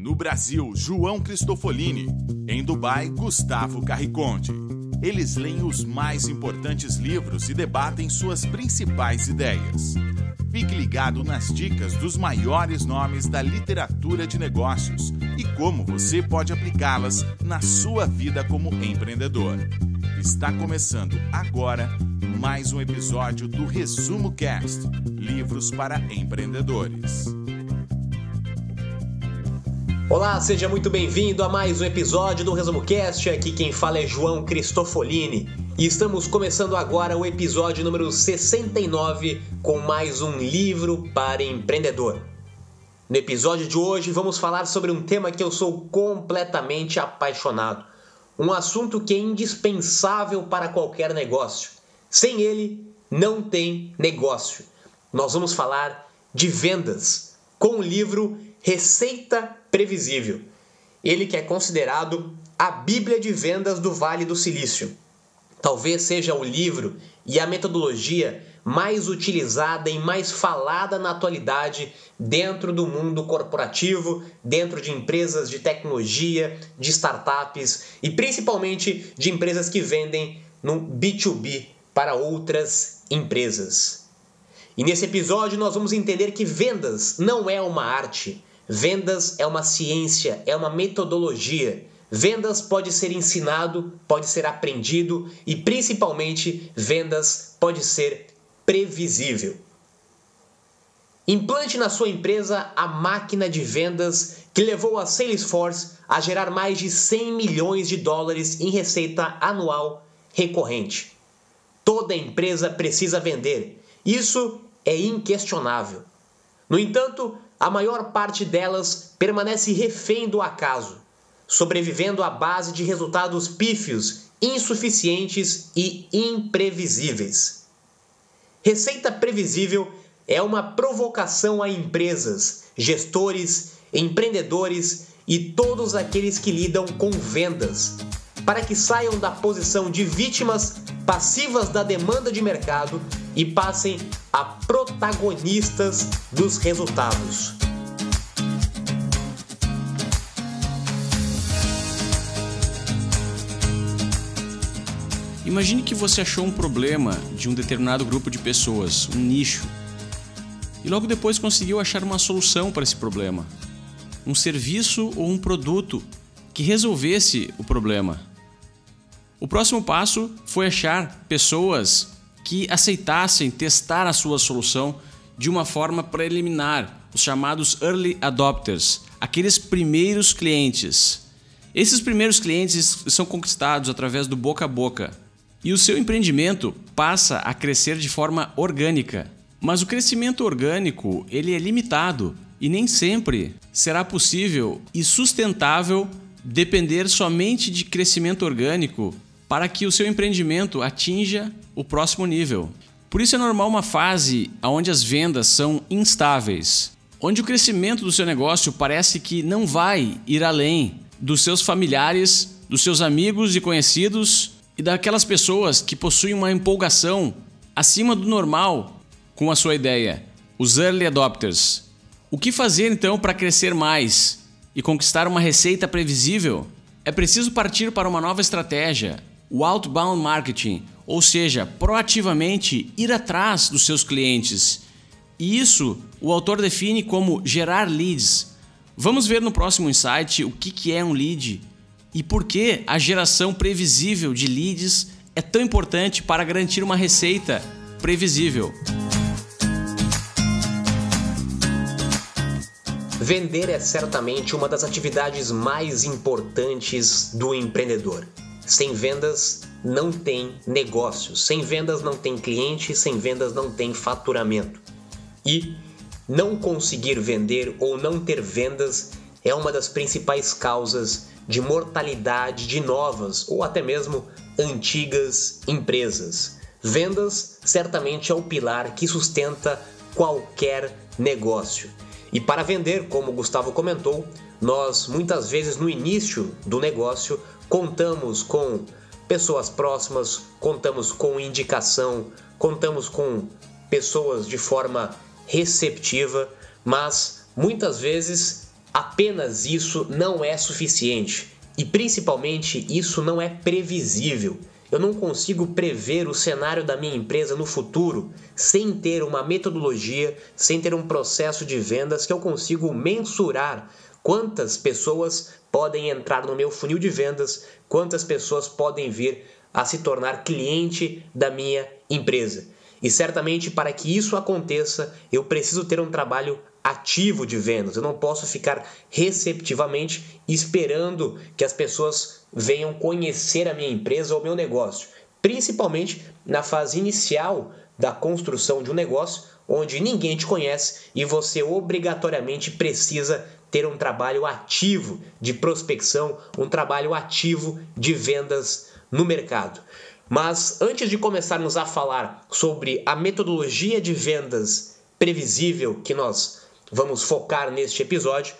No Brasil, João Cristofolini. Em Dubai, Gustavo Carriconde. Eles leem os mais importantes livros e debatem suas principais ideias. Fique ligado nas dicas dos maiores nomes da literatura de negócios e como você pode aplicá-las na sua vida como empreendedor. Está começando agora mais um episódio do Resumo Cast, livros para empreendedores. Olá, seja muito bem-vindo a mais um episódio do Resumo Cast. Aqui quem fala é João Cristofolini e estamos começando agora o episódio número 69 com mais um livro para empreendedor. No episódio de hoje vamos falar sobre um tema que eu sou completamente apaixonado, um assunto que é indispensável para qualquer negócio. Sem ele, não tem negócio. Nós vamos falar de vendas com o livro Receita Previsível. Ele que é considerado a Bíblia de vendas do Vale do Silício. Talvez seja o livro e a metodologia mais utilizada e mais falada na atualidade dentro do mundo corporativo, dentro de empresas de tecnologia, de startups e principalmente de empresas que vendem no B2B para outras empresas. E nesse episódio nós vamos entender que vendas não é uma arte. Vendas é uma ciência, é uma metodologia. Vendas pode ser ensinado, pode ser aprendido e, principalmente, vendas pode ser previsível. Implante na sua empresa a máquina de vendas que levou a Salesforce a gerar mais de 100 milhões de dólares em receita anual recorrente. Toda empresa precisa vender. Isso é inquestionável. No entanto, a maior parte delas permanece refém do acaso, sobrevivendo à base de resultados pífios, insuficientes e imprevisíveis. Receita Previsível é uma provocação a empresas, gestores, empreendedores e todos aqueles que lidam com vendas, para que saiam da posição de vítimas passivas da demanda de mercado e passem a protagonistas dos resultados. Imagine que você achou um problema de um determinado grupo de pessoas, um nicho, e logo depois conseguiu achar uma solução para esse problema, um serviço ou um produto que resolvesse o problema. O próximo passo foi achar pessoas que aceitassem testar a sua solução de uma forma preliminar, os chamados Early Adopters, aqueles primeiros clientes. Esses primeiros clientes são conquistados através do boca a boca e o seu empreendimento passa a crescer de forma orgânica. Mas o crescimento orgânico ele é limitado e nem sempre será possível e sustentável depender somente de crescimento orgânico para que o seu empreendimento atinja o próximo nível. Por isso é normal uma fase onde as vendas são instáveis, onde o crescimento do seu negócio parece que não vai ir além dos seus familiares, dos seus amigos e conhecidos e daquelas pessoas que possuem uma empolgação acima do normal com a sua ideia, os Early Adopters. O que fazer então para crescer mais e conquistar uma receita previsível? É preciso partir para uma nova estratégia, o Outbound Marketing, ou seja, proativamente ir atrás dos seus clientes. E isso o autor define como gerar leads. Vamos ver no próximo insight o que é um lead e por que a geração previsível de leads é tão importante para garantir uma receita previsível. Vender é certamente uma das atividades mais importantes do empreendedor. Sem vendas não tem negócio, sem vendas não tem cliente, sem vendas não tem faturamento. E não conseguir vender ou não ter vendas é uma das principais causas de mortalidade de novas ou até mesmo antigas empresas. Vendas certamente é o pilar que sustenta qualquer negócio. E para vender, como o Gustavo comentou, nós muitas vezes no início do negócio contamos com pessoas próximas, contamos com indicação, contamos com pessoas de forma receptiva, mas muitas vezes apenas isso não é suficiente. E principalmente isso não é previsível. Eu não consigo prever o cenário da minha empresa no futuro sem ter uma metodologia, sem ter um processo de vendas que eu consigo mensurar quantas pessoas podem entrar no meu funil de vendas, quantas pessoas podem vir a se tornar cliente da minha empresa. E certamente para que isso aconteça, eu preciso ter um trabalho ativo de vendas. Eu não posso ficar receptivamente esperando que as pessoas venham conhecer a minha empresa ou meu negócio, principalmente na fase inicial da construção de um negócio, onde ninguém te conhece e você obrigatoriamente precisa ter um trabalho ativo de prospecção, um trabalho ativo de vendas no mercado. Mas antes de começarmos a falar sobre a metodologia de vendas previsível que nós vamos focar neste episódio,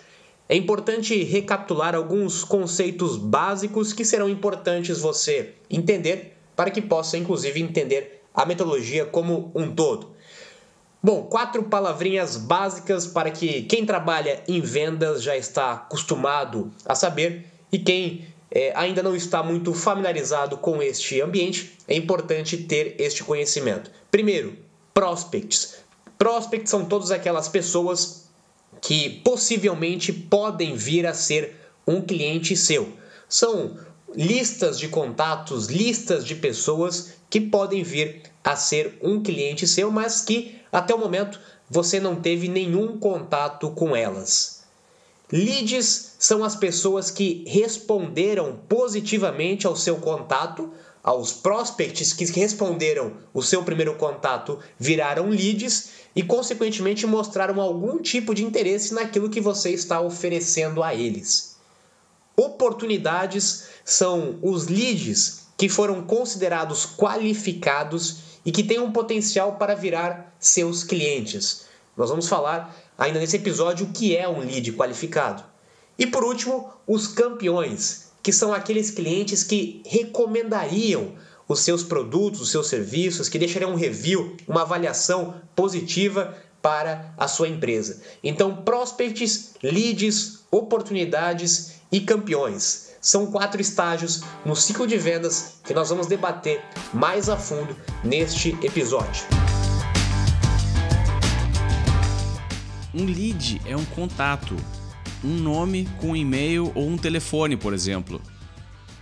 é importante recapitular alguns conceitos básicos que serão importantes você entender para que possa, inclusive, entender a metodologia como um todo. Bom, 4 palavrinhas básicas para que quem trabalha em vendas já está acostumado a saber e quem ainda não está muito familiarizado com este ambiente, é importante ter este conhecimento. Primeiro, prospects. Prospects são todas aquelas pessoas que possivelmente podem vir a ser um cliente seu. São listas de contatos, listas de pessoas que podem vir a ser um cliente seu, mas que até o momento você não teve nenhum contato com elas. Leads são as pessoas que responderam positivamente ao seu contato. Aos prospects que responderam o seu primeiro contato viraram leads e, consequentemente, mostraram algum tipo de interesse naquilo que você está oferecendo a eles. Oportunidades são os leads que foram considerados qualificados e que têm um potencial para virar seus clientes. Nós vamos falar ainda nesse episódio o que é um lead qualificado. E, por último, os campeões, que são aqueles clientes que recomendariam os seus produtos, os seus serviços, que deixariam um review, uma avaliação positiva para a sua empresa. Então, prospects, leads, oportunidades e campeões. São 4 estágios no ciclo de vendas que nós vamos debater mais a fundo neste episódio. Um lead é um contato, um nome com um e-mail ou um telefone, por exemplo.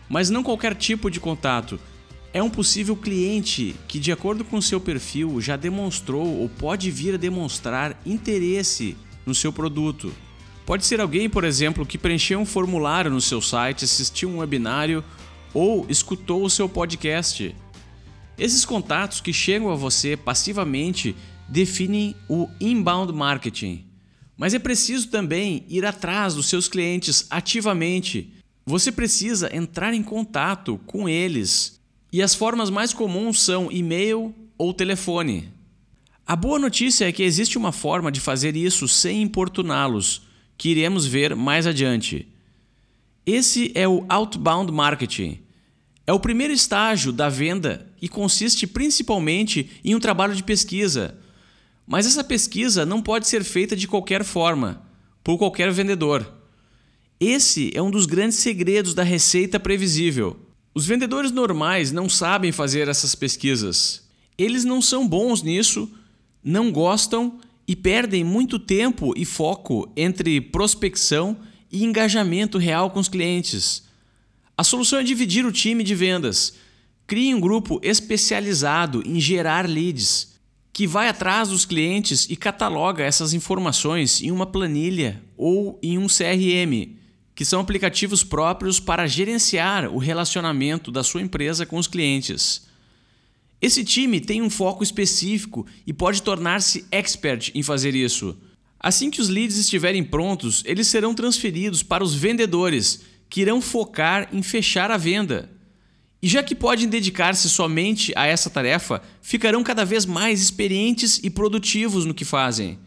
Mas não qualquer tipo de contato. É um possível cliente que, de acordo com seu perfil, já demonstrou ou pode vir a demonstrar interesse no seu produto. Pode ser alguém, por exemplo, que preencheu um formulário no seu site, assistiu um webinário ou escutou o seu podcast. Esses contatos que chegam a você passivamente definem o inbound marketing. Mas é preciso também ir atrás dos seus clientes ativamente. Você precisa entrar em contato com eles. E as formas mais comuns são e-mail ou telefone. A boa notícia é que existe uma forma de fazer isso sem importuná-los, que iremos ver mais adiante. Esse é o outbound marketing. É o primeiro estágio da venda e consiste principalmente em um trabalho de pesquisa. Mas essa pesquisa não pode ser feita de qualquer forma, por qualquer vendedor. Esse é um dos grandes segredos da receita previsível. Os vendedores normais não sabem fazer essas pesquisas. Eles não são bons nisso, não gostam e perdem muito tempo e foco entre prospecção e engajamento real com os clientes. A solução é dividir o time de vendas. Crie um grupo especializado em gerar leads, que vai atrás dos clientes e cataloga essas informações em uma planilha ou em um CRM, que são aplicativos próprios para gerenciar o relacionamento da sua empresa com os clientes. Esse time tem um foco específico e pode tornar-se expert em fazer isso. Assim que os leads estiverem prontos, eles serão transferidos para os vendedores, que irão focar em fechar a venda. E já que podem dedicar-se somente a essa tarefa, ficarão cada vez mais experientes e produtivos no que fazem.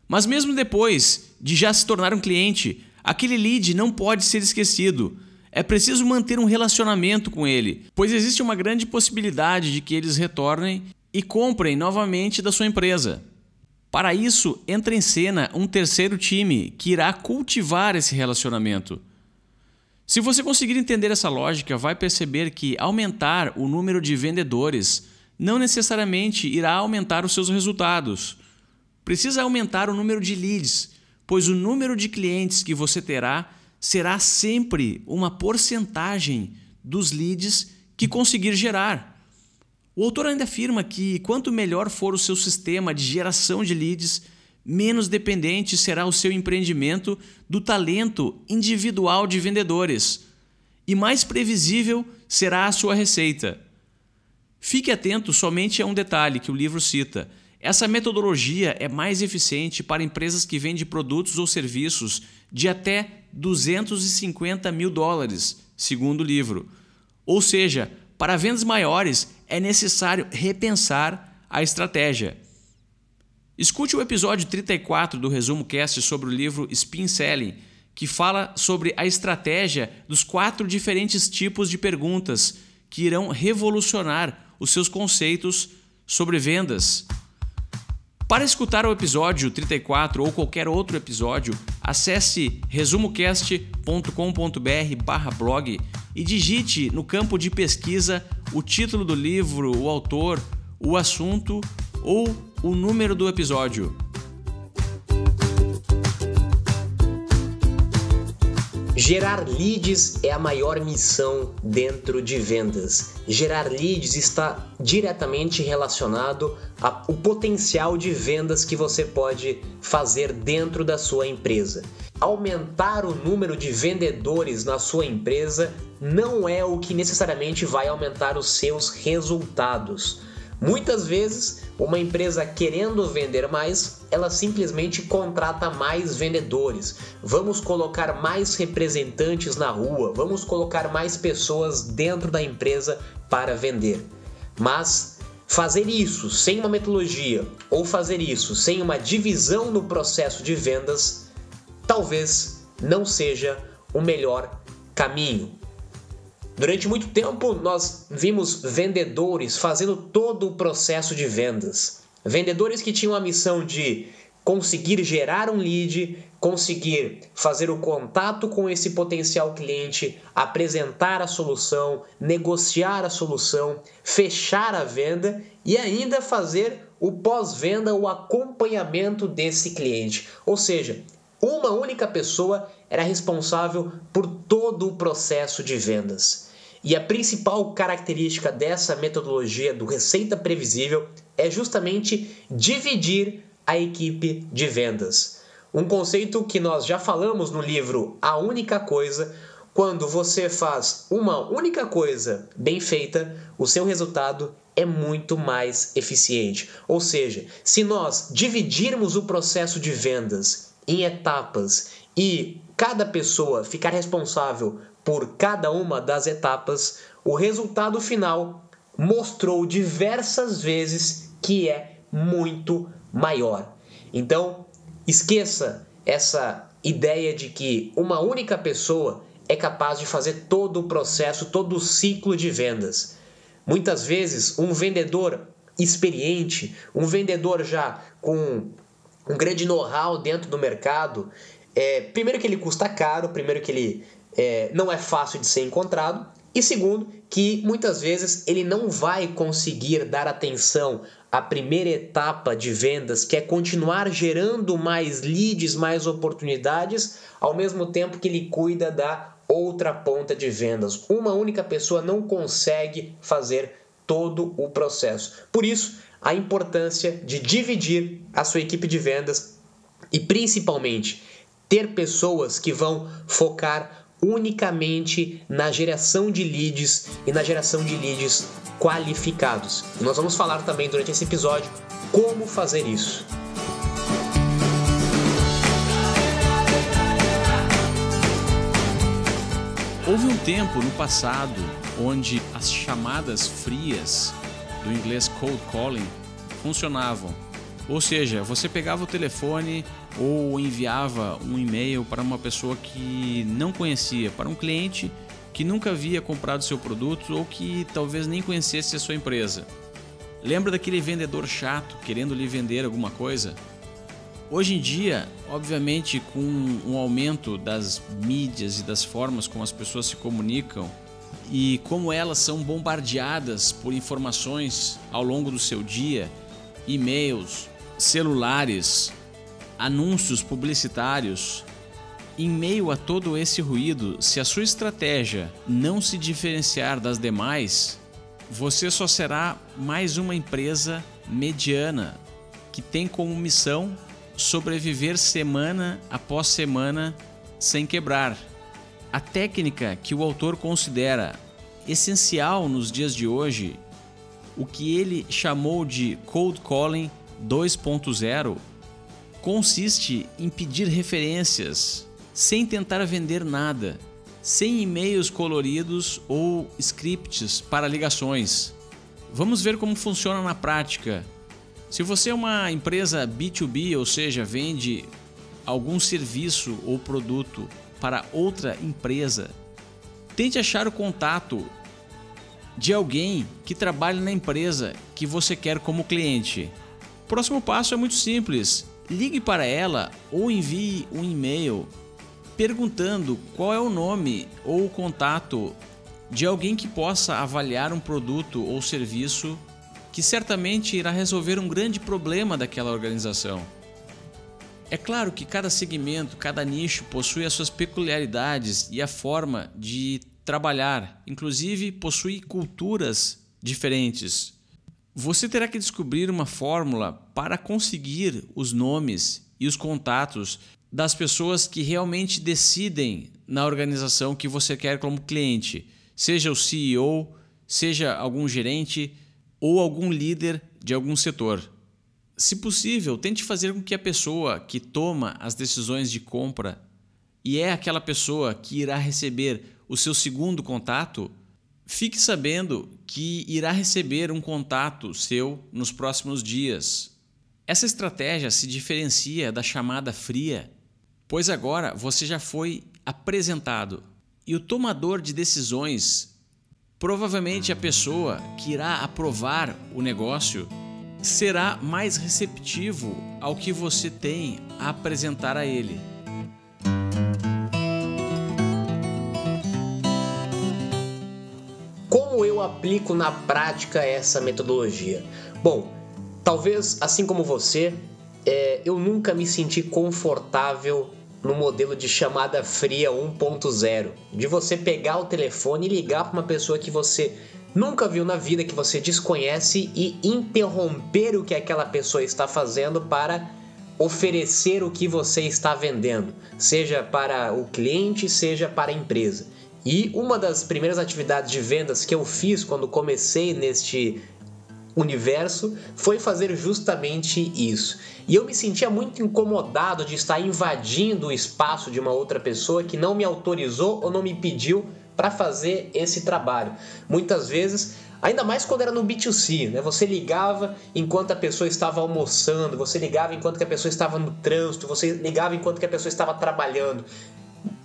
Mas mesmo depois de já se tornar um cliente, aquele lead não pode ser esquecido. É preciso manter um relacionamento com ele, pois existe uma grande possibilidade de que eles retornem e comprem novamente da sua empresa. Para isso, entra em cena um terceiro time que irá cultivar esse relacionamento. Se você conseguir entender essa lógica, vai perceber que aumentar o número de vendedores não necessariamente irá aumentar os seus resultados. Precisa aumentar o número de leads, pois o número de clientes que você terá será sempre uma porcentagem dos leads que conseguir gerar. O autor ainda afirma que quanto melhor for o seu sistema de geração de leads, menos dependente será o seu empreendimento do talento individual de vendedores e mais previsível será a sua receita. Fique atento somente a um detalhe que o livro cita. Essa metodologia é mais eficiente para empresas que vendem produtos ou serviços de até $250 mil, segundo o livro. Ou seja, para vendas maiores é necessário repensar a estratégia. Escute o episódio 34 do Resumo Cast sobre o livro Spin Selling, que fala sobre a estratégia dos 4 diferentes tipos de perguntas que irão revolucionar os seus conceitos sobre vendas. Para escutar o episódio 34 ou qualquer outro episódio, acesse resumocast.com.br/blog e digite no campo de pesquisa o título do livro, o autor, o assunto ou o número do episódio. Gerar leads é a maior missão dentro de vendas. Gerar leads está diretamente relacionado ao potencial de vendas que você pode fazer dentro da sua empresa. Aumentar o número de vendedores na sua empresa não é o que necessariamente vai aumentar os seus resultados. Muitas vezes, uma empresa querendo vender mais, ela simplesmente contrata mais vendedores. Vamos colocar mais representantes na rua, vamos colocar mais pessoas dentro da empresa para vender. Mas fazer isso sem uma metodologia ou fazer isso sem uma divisão no processo de vendas, talvez não seja o melhor caminho. Durante muito tempo, nós vimos vendedores fazendo todo o processo de vendas. Vendedores que tinham a missão de conseguir gerar um lead, conseguir fazer o contato com esse potencial cliente, apresentar a solução, negociar a solução, fechar a venda e ainda fazer o pós-venda, o acompanhamento desse cliente. Ou seja, uma única pessoa era responsável por todo o processo de vendas. E a principal característica dessa metodologia do Receita Previsível é justamente dividir a equipe de vendas. Um conceito que nós já falamos no livro A Única Coisa. Quando você faz uma única coisa bem feita, o seu resultado é muito mais eficiente. Ou seja, se nós dividirmos o processo de vendas em etapas e cada pessoa ficar responsável por cada uma das etapas, o resultado final mostrou diversas vezes que é muito maior. Então, esqueça essa ideia de que uma única pessoa é capaz de fazer todo o processo, todo o ciclo de vendas. Muitas vezes, um vendedor experiente, um vendedor já com um grande know-how dentro do mercado, primeiro que ele custa caro, primeiro que ele não é fácil de ser encontrado, e segundo, que muitas vezes ele não vai conseguir dar atenção à primeira etapa de vendas, que é continuar gerando mais leads, mais oportunidades, ao mesmo tempo que ele cuida da outra ponta de vendas. Uma única pessoa não consegue fazer todo o processo. Por isso, a importância de dividir a sua equipe de vendas e, principalmente, ter pessoas que vão focar unicamente na geração de leads e na geração de leads qualificados. E nós vamos falar também durante esse episódio como fazer isso. Houve um tempo no passado onde as chamadas frias, do inglês cold calling, funcionavam. Ou seja, você pegava o telefone ou enviava um e-mail para uma pessoa que não conhecia, para um cliente que nunca havia comprado seu produto ou que talvez nem conhecesse a sua empresa. Lembra daquele vendedor chato querendo lhe vender alguma coisa? Hoje em dia, obviamente, com um aumento das mídias e das formas como as pessoas se comunicam e como elas são bombardeadas por informações ao longo do seu dia, e-mails, celulares, anúncios publicitários, em meio a todo esse ruído, se a sua estratégia não se diferenciar das demais, você só será mais uma empresa mediana que tem como missão sobreviver semana após semana sem quebrar. A técnica que o autor considera essencial nos dias de hoje, o que ele chamou de Cold Calling 2.0, consiste em pedir referências sem tentar vender nada, sem e-mails coloridos ou scripts para ligações. Vamos ver como funciona na prática. Se você é uma empresa B2B, ou seja, vende algum serviço ou produto para outra empresa, tente achar o contato de alguém que trabalhe na empresa que você quer como cliente. O próximo passo é muito simples. Ligue para ela ou envie um e-mail perguntando qual é o nome ou o contato de alguém que possa avaliar um produto ou serviço que certamente irá resolver um grande problema daquela organização. É claro que cada segmento, cada nicho possui as suas peculiaridades e a forma de trabalhar, inclusive possui culturas diferentes. Você terá que descobrir uma fórmula para conseguir os nomes e os contatos das pessoas que realmente decidem na organização que você quer como cliente, seja o CEO, seja algum gerente ou algum líder de algum setor. Se possível, tente fazer com que a pessoa que toma as decisões de compra e é aquela pessoa que irá receber o seu segundo contato, fique sabendo que irá receber um contato seu nos próximos dias. Essa estratégia se diferencia da chamada fria, pois agora você já foi apresentado e o tomador de decisões, provavelmente a pessoa que irá aprovar o negócio, será mais receptivo ao que você tem a apresentar a ele. Como eu aplico na prática essa metodologia? Bom, talvez assim como você, eu nunca me senti confortável no modelo de chamada fria 1.0, de você pegar o telefone e ligar para uma pessoa que você nunca viu na vida, que você desconhece, e interromper o que aquela pessoa está fazendo para oferecer o que você está vendendo, seja para o cliente, seja para a empresa. E uma das primeiras atividades de vendas que eu fiz quando comecei neste universo foi fazer justamente isso. E eu me sentia muito incomodado de estar invadindo o espaço de uma outra pessoa que não me autorizou ou não me pediu para fazer esse trabalho. Muitas vezes, ainda mais quando era no B2C, né? Você ligava enquanto a pessoa estava almoçando, você ligava enquanto que a pessoa estava no trânsito, você ligava enquanto que a pessoa estava trabalhando.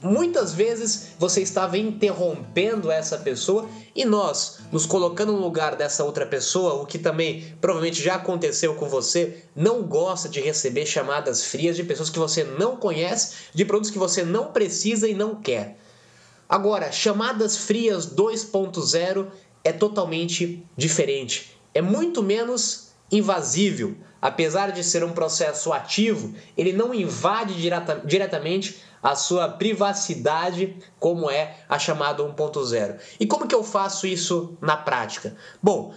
Muitas vezes você estava interrompendo essa pessoa e nós, nos colocando no lugar dessa outra pessoa, o que também provavelmente já aconteceu com você, não gosta de receber chamadas frias de pessoas que você não conhece, de produtos que você não precisa e não quer. Agora, chamadas frias 2.0 é totalmente diferente. É muito menos invasível. Apesar de ser um processo ativo, ele não invade diretamente a sua privacidade, como é a chamada 1.0. E como que eu faço isso na prática? Bom,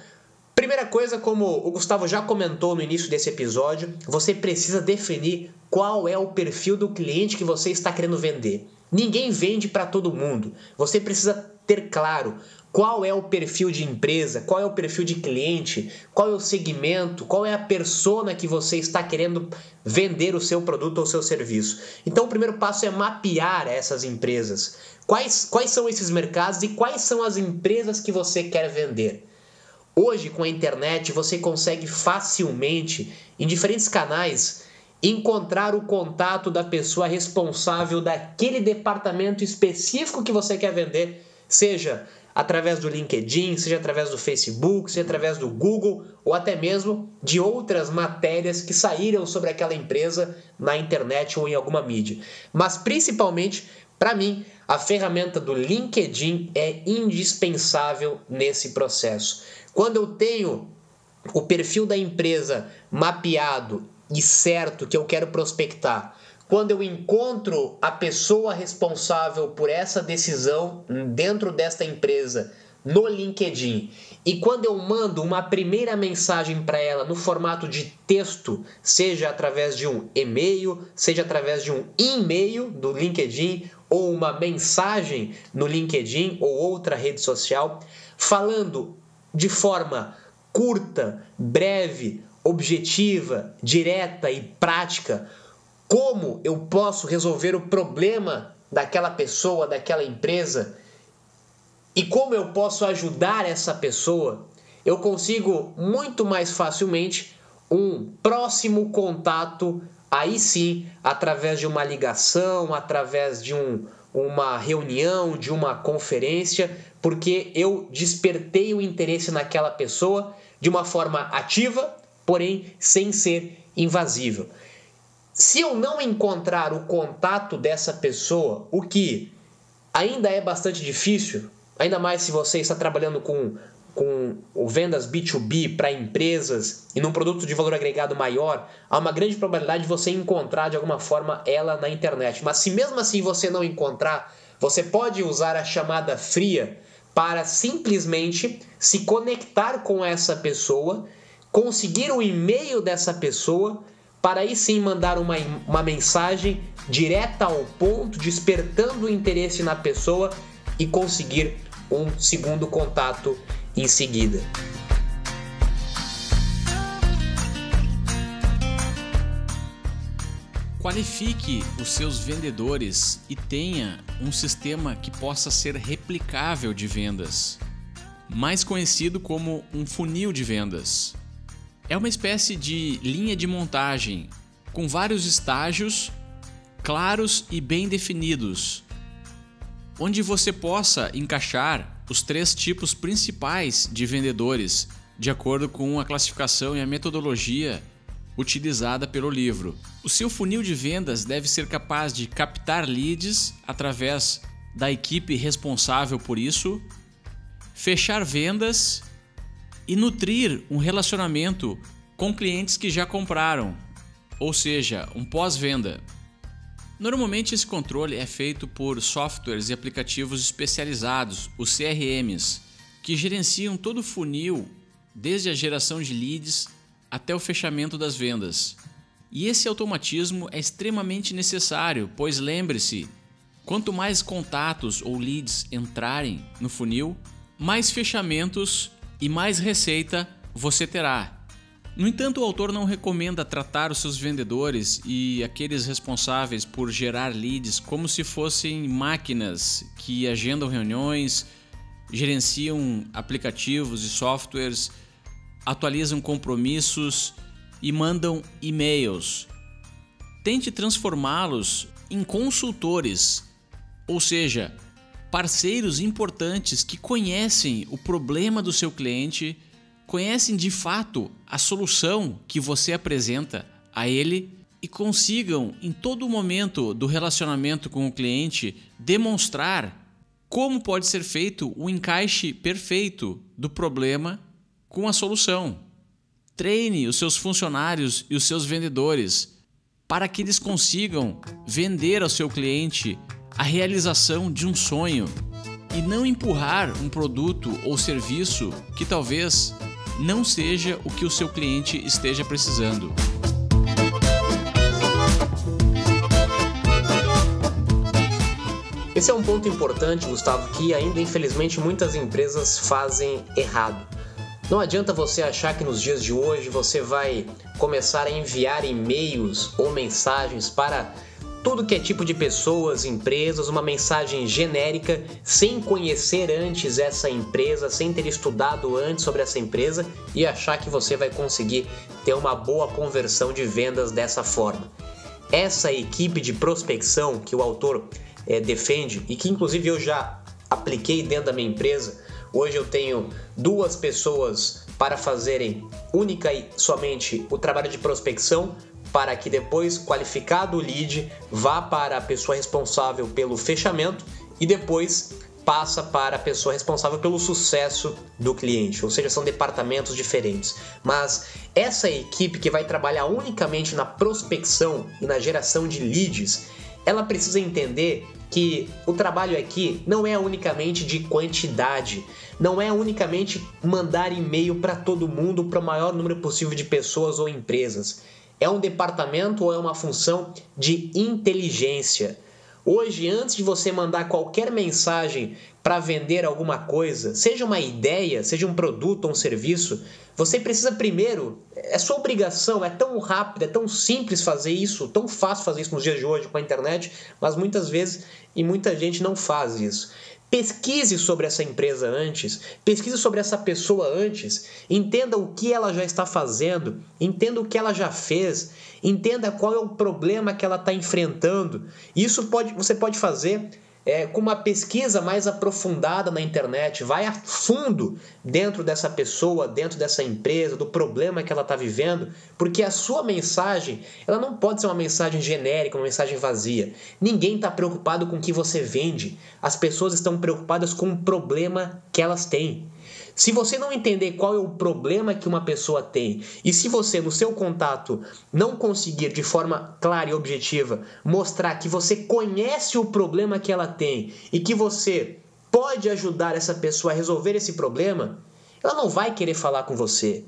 primeira coisa, como o Gustavo já comentou no início desse episódio, você precisa definir qual é o perfil do cliente que você está querendo vender. Ninguém vende para todo mundo. Você precisa ter claro qual é o perfil de empresa, qual é o perfil de cliente, qual é o segmento, qual é a persona que você está querendo vender o seu produto ou seu serviço. Então o primeiro passo é mapear essas empresas. Quais são esses mercados e quais são as empresas que você quer vender? Hoje, com a internet, você consegue facilmente, em diferentes canais, encontrar o contato da pessoa responsável daquele departamento específico que você quer vender, seja através do LinkedIn, seja através do Facebook, seja através do Google ou até mesmo de outras matérias que saíram sobre aquela empresa na internet ou em alguma mídia. Mas principalmente, para mim, a ferramenta do LinkedIn é indispensável nesse processo. Quando eu tenho o perfil da empresa mapeado e certo que eu quero prospectar, quando eu encontro a pessoa responsável por essa decisão dentro desta empresa no LinkedIn e quando eu mando uma primeira mensagem para ela no formato de texto, seja através de um e-mail, seja através de um e-mail do LinkedIn ou uma mensagem no LinkedIn ou outra rede social, falando de forma curta, breve, objetiva, direta e prática, como eu posso resolver o problema daquela pessoa, daquela empresa e como eu posso ajudar essa pessoa, eu consigo muito mais facilmente um próximo contato, aí sim, através de uma ligação, através de uma reunião, de uma conferência, porque eu despertei o interesse naquela pessoa de uma forma ativa, porém sem ser invasiva. Se eu não encontrar o contato dessa pessoa, o que ainda é bastante difícil, ainda mais se você está trabalhando com vendas B2B para empresas e num produto de valor agregado maior, há uma grande probabilidade de você encontrar de alguma forma ela na internet. Mas se mesmo assim você não encontrar, você pode usar a chamada fria para simplesmente se conectar com essa pessoa, conseguir o e-mail dessa pessoa, para aí sim mandar uma mensagem direta ao ponto, despertando o interesse na pessoa e conseguir um segundo contato em seguida. Qualifique os seus vendedores e tenha um sistema que possa ser replicável de vendas, mais conhecido como um funil de vendas. É uma espécie de linha de montagem com vários estágios claros e bem definidos, onde você possa encaixar os 3 tipos principais de vendedores, de acordo com a classificação e a metodologia utilizada pelo livro. O seu funil de vendas deve ser capaz de captar leads através da equipe responsável por isso, fechar vendas e nutrir um relacionamento com clientes que já compraram, ou seja, um pós-venda. Normalmente esse controle é feito por softwares e aplicativos especializados, os CRMs, que gerenciam todo o funil, desde a geração de leads até o fechamento das vendas. E esse automatismo é extremamente necessário, pois lembre-se, quanto mais contatos ou leads entrarem no funil, mais fechamentos e mais receita você terá. No entanto, o autor não recomenda tratar os seus vendedores e aqueles responsáveis por gerar leads como se fossem máquinas que agendam reuniões, gerenciam aplicativos e softwares, atualizam compromissos e mandam e-mails. Tente transformá-los em consultores, ou seja, parceiros importantes que conhecem o problema do seu cliente, conhecem de fato a solução que você apresenta a ele e consigam, em todo momento do relacionamento com o cliente, demonstrar como pode ser feito o encaixe perfeito do problema com a solução. Treine os seus funcionários e os seus vendedores para que eles consigam vender ao seu cliente a realização de um sonho e não empurrar um produto ou serviço que talvez não seja o que o seu cliente esteja precisando. Esse é um ponto importante, Gustavo, que ainda infelizmente muitas empresas fazem errado. Não adianta você achar que nos dias de hoje você vai começar a enviar e-mails ou mensagens para tudo que é tipo de pessoas, empresas, uma mensagem genérica, sem conhecer antes essa empresa, sem ter estudado antes sobre essa empresa e achar que você vai conseguir ter uma boa conversão de vendas dessa forma. Essa equipe de prospecção que o autor defende e que inclusive eu já apliquei dentro da minha empresa. Hoje eu tenho 2 pessoas para fazerem única e somente o trabalho de prospecção, para que depois, qualificado o lead, vá para a pessoa responsável pelo fechamento e depois passa para a pessoa responsável pelo sucesso do cliente, ou seja, são departamentos diferentes. Mas essa equipe que vai trabalhar unicamente na prospecção e na geração de leads, ela precisa entender que o trabalho aqui não é unicamente de quantidade, não é unicamente mandar e-mail para todo mundo, para o maior número possível de pessoas ou empresas. É um departamento ou é uma função de inteligência. Hoje, antes de você mandar qualquer mensagem para vender alguma coisa, seja uma ideia, seja um produto ou um serviço, você precisa primeiro, é sua obrigação, é tão rápido, é tão simples fazer isso, tão fácil fazer isso nos dias de hoje com a internet, mas muitas vezes e muita gente não faz isso. Pesquise sobre essa empresa antes, pesquise sobre essa pessoa antes, entenda o que ela já está fazendo, entenda o que ela já fez, entenda qual é o problema que ela está enfrentando. Isso você pode fazer com uma pesquisa mais aprofundada na internet, vai a fundo dentro dessa pessoa, dentro dessa empresa, do problema que ela está vivendo, porque a sua mensagem, ela não pode ser uma mensagem genérica, uma mensagem vazia. Ninguém está preocupado com o que você vende, as pessoas estão preocupadas com o problema que elas têm. Se você não entender qual é o problema que uma pessoa tem e se você, no seu contato, não conseguir de forma clara e objetiva mostrar que você conhece o problema que ela tem e que você pode ajudar essa pessoa a resolver esse problema, ela não vai querer falar com você.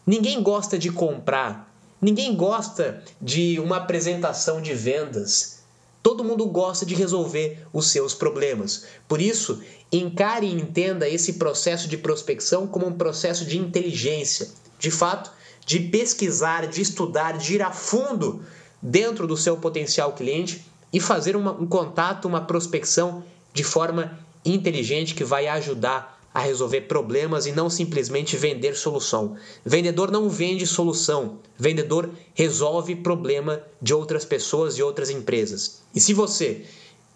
Ninguém gosta de comprar, ninguém gosta de uma apresentação de vendas. Todo mundo gosta de resolver os seus problemas. Por isso, encare e entenda esse processo de prospecção como um processo de inteligência. De fato, de pesquisar, de estudar, de ir a fundo dentro do seu potencial cliente e fazer um contato, uma prospecção de forma inteligente que vai ajudar a resolver problemas e não simplesmente vender solução. Vendedor não vende solução, vendedor resolve problema de outras pessoas e outras empresas. E se você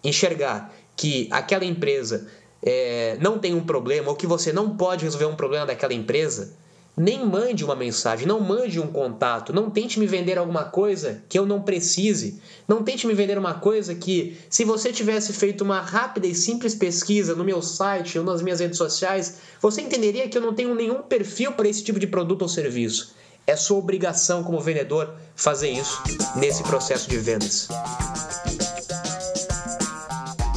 enxergar que aquela empresa não tem um problema ou que você não pode resolver um problema daquela empresa, nem mande uma mensagem, não mande um contato, não tente me vender alguma coisa que eu não precise, não tente me vender uma coisa que, se você tivesse feito uma rápida e simples pesquisa no meu site ou nas minhas redes sociais, você entenderia que eu não tenho nenhum perfil para esse tipo de produto ou serviço. É sua obrigação como vendedor fazer isso nesse processo de vendas.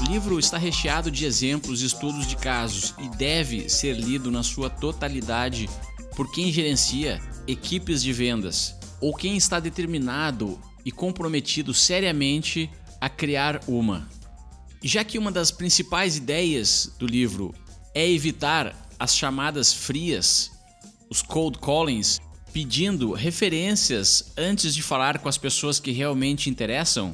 O livro está recheado de exemplos e estudos de casos e deve ser lido na sua totalidade por quem gerencia equipes de vendas ou quem está determinado e comprometido seriamente a criar uma. Já que uma das principais ideias do livro é evitar as chamadas frias, os cold callings, pedindo referências antes de falar com as pessoas que realmente interessam,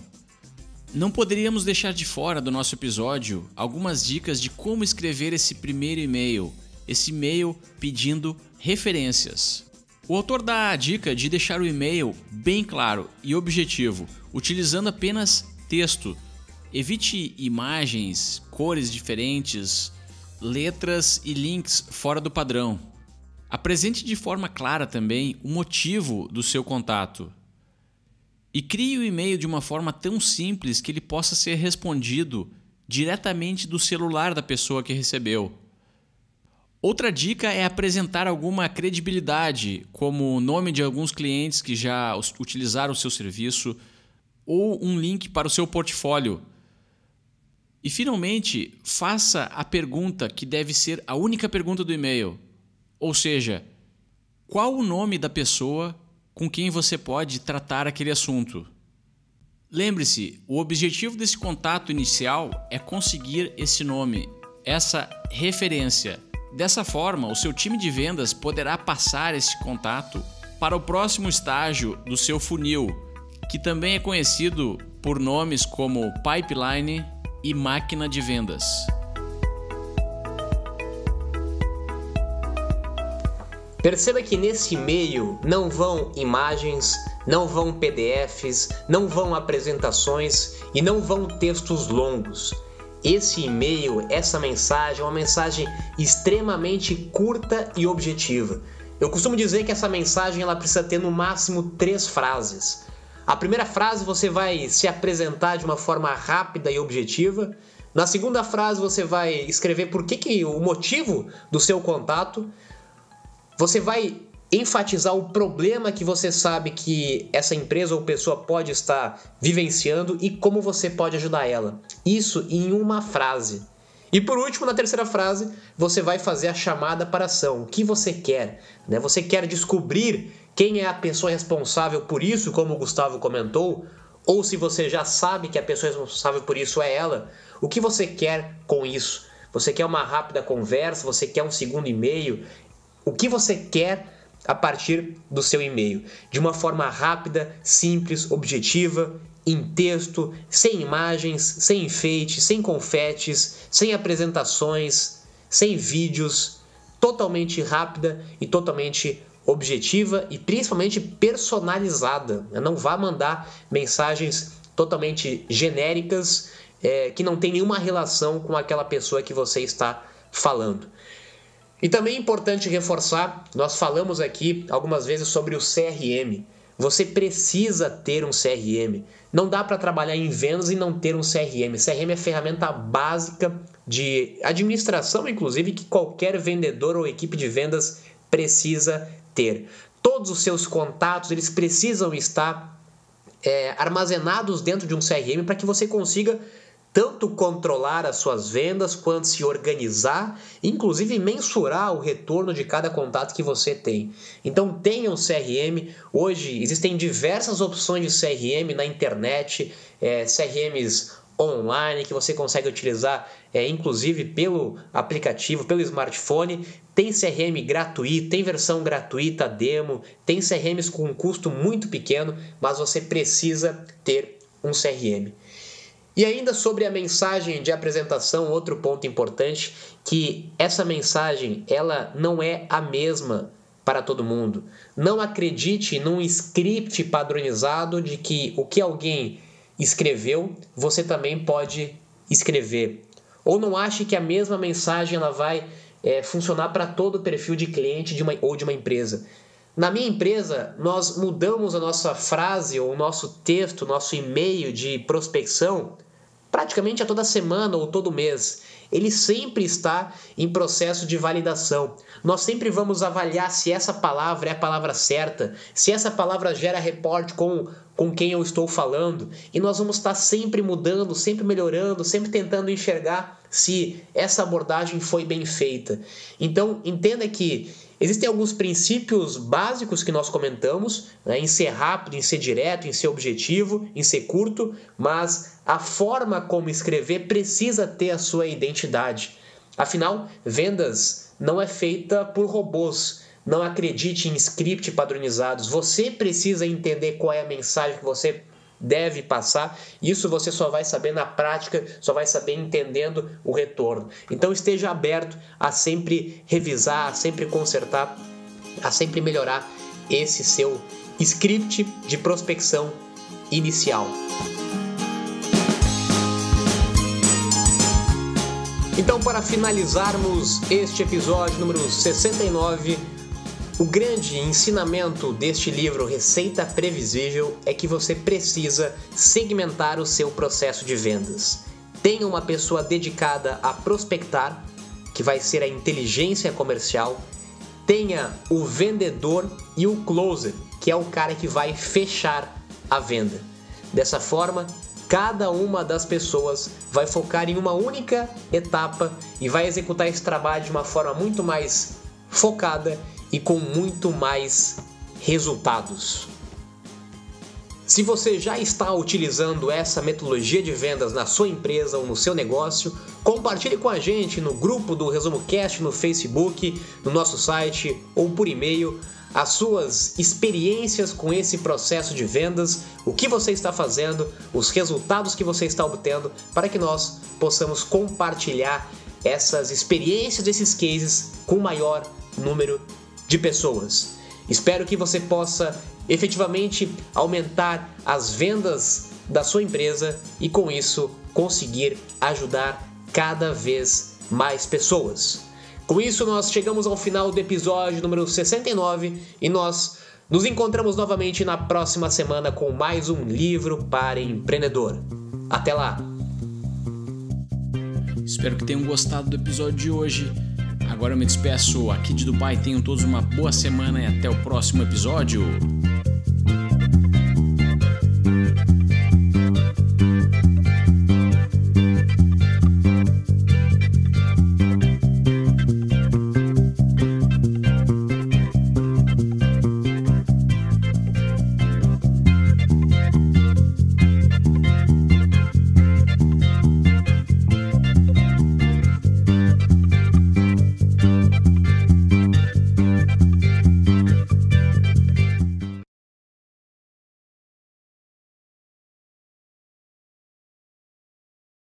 não poderíamos deixar de fora do nosso episódio algumas dicas de como escrever esse primeiro e-mail, esse e-mail pedindo referências. O autor dá a dica de deixar o e-mail bem claro e objetivo, utilizando apenas texto. Evite imagens, cores diferentes, letras e links fora do padrão. Apresente de forma clara também o motivo do seu contato. E crie o e-mail de uma forma tão simples que ele possa ser respondido diretamente do celular da pessoa que recebeu. Outra dica é apresentar alguma credibilidade, como o nome de alguns clientes que já utilizaram o seu serviço ou um link para o seu portfólio. E finalmente, faça a pergunta que deve ser a única pergunta do e-mail. Ou seja, qual o nome da pessoa com quem você pode tratar aquele assunto? Lembre-se, o objetivo desse contato inicial é conseguir esse nome, essa referência. Dessa forma, o seu time de vendas poderá passar esse contato para o próximo estágio do seu funil, que também é conhecido por nomes como pipeline e máquina de vendas. Perceba que nesse e-mail não vão imagens, não vão PDFs, não vão apresentações e não vão textos longos. esse e-mail, essa mensagem é uma mensagem extremamente curta e objetiva. Eu costumo dizer que essa mensagem ela precisa ter no máximo 3 frases. A primeira frase você vai se apresentar de uma forma rápida e objetiva. Na segunda frase você vai escrever o motivo do seu contato. Você vai enfatizar o problema que você sabe que essa empresa ou pessoa pode estar vivenciando e como você pode ajudar ela. Isso em uma frase. E por último, na terceira frase, você vai fazer a chamada para ação. O que você quer? Você quer descobrir quem é a pessoa responsável por isso, como o Gustavo comentou? Ou se você já sabe que a pessoa responsável por isso é ela, o que você quer com isso? Você quer uma rápida conversa? Você quer um segundo e-mail? O que você quer a partir do seu e-mail? De uma forma rápida, simples, objetiva, em texto, sem imagens, sem enfeites, sem confetes, sem apresentações, sem vídeos, totalmente rápida e totalmente objetiva e principalmente personalizada. Não vá mandar mensagens totalmente genéricas que não tem nenhuma relação com aquela pessoa que você está falando. E também é importante reforçar, nós falamos aqui algumas vezes sobre o CRM. Você precisa ter um CRM. Não dá para trabalhar em vendas e não ter um CRM. CRM é a ferramenta básica de administração, inclusive, que qualquer vendedor ou equipe de vendas precisa ter. Todos os seus contatos eles precisam estar armazenados dentro de um CRM para que você consiga tanto controlar as suas vendas quanto se organizar, inclusive mensurar o retorno de cada contato que você tem. Então tenha um CRM. Hoje existem diversas opções de CRM na internet, CRMs online que você consegue utilizar inclusive pelo aplicativo, pelo smartphone. Tem CRM gratuito, tem versão gratuita demo, tem CRMs com um custo muito pequeno, mas você precisa ter um CRM. E ainda sobre a mensagem de apresentação, outro ponto importante, que essa mensagem ela não é a mesma para todo mundo. Não acredite num script padronizado de que o que alguém escreveu, você também pode escrever. Ou não ache que a mesma mensagem ela vai funcionar para todo o perfil de cliente de uma empresa. Na minha empresa, nós mudamos a nossa frase ou o nosso texto, nosso e-mail de prospecção praticamente a toda semana ou todo mês. Ele sempre está em processo de validação. Nós sempre vamos avaliar se essa palavra é a palavra certa, se essa palavra gera rapport com quem eu estou falando. E nós vamos estar sempre mudando, sempre melhorando, sempre tentando enxergar se essa abordagem foi bem feita. Então, entenda que existem alguns princípios básicos que nós comentamos, em ser rápido, em ser direto, em ser objetivo, em ser curto, mas a forma como escrever precisa ter a sua identidade. Afinal, vendas não é feita por robôs. Não acredite em script padronizados. Você precisa entender qual é a mensagem que você deve passar. Isso você só vai saber na prática, só vai saber entendendo o retorno. Então esteja aberto a sempre revisar, a sempre consertar, a sempre melhorar esse seu script de prospecção inicial. Então, para finalizarmos este episódio número 69, o grande ensinamento deste livro, Receita Previsível, é que você precisa segmentar o seu processo de vendas. Tenha uma pessoa dedicada a prospectar, que vai ser a inteligência comercial. Tenha o vendedor e o closer, que é o cara que vai fechar a venda. Dessa forma, cada uma das pessoas vai focar em uma única etapa e vai executar esse trabalho de uma forma muito mais focada e com muito mais resultados. Se você já está utilizando essa metodologia de vendas na sua empresa ou no seu negócio, compartilhe com a gente no grupo do Resumo Cast no Facebook, no nosso site ou por e-mail as suas experiências com esse processo de vendas, o que você está fazendo, os resultados que você está obtendo, para que nós possamos compartilhar essas experiências, esses cases com o maior número de pessoas. Espero que você possa efetivamente aumentar as vendas da sua empresa e com isso conseguir ajudar cada vez mais pessoas. Com isso, nós chegamos ao final do episódio número 69 e nós nos encontramos novamente na próxima semana com mais um livro para empreendedor. Até lá! Espero que tenham gostado do episódio de hoje. Agora eu me despeço aqui de Dubai. Tenham todos uma boa semana e até o próximo episódio.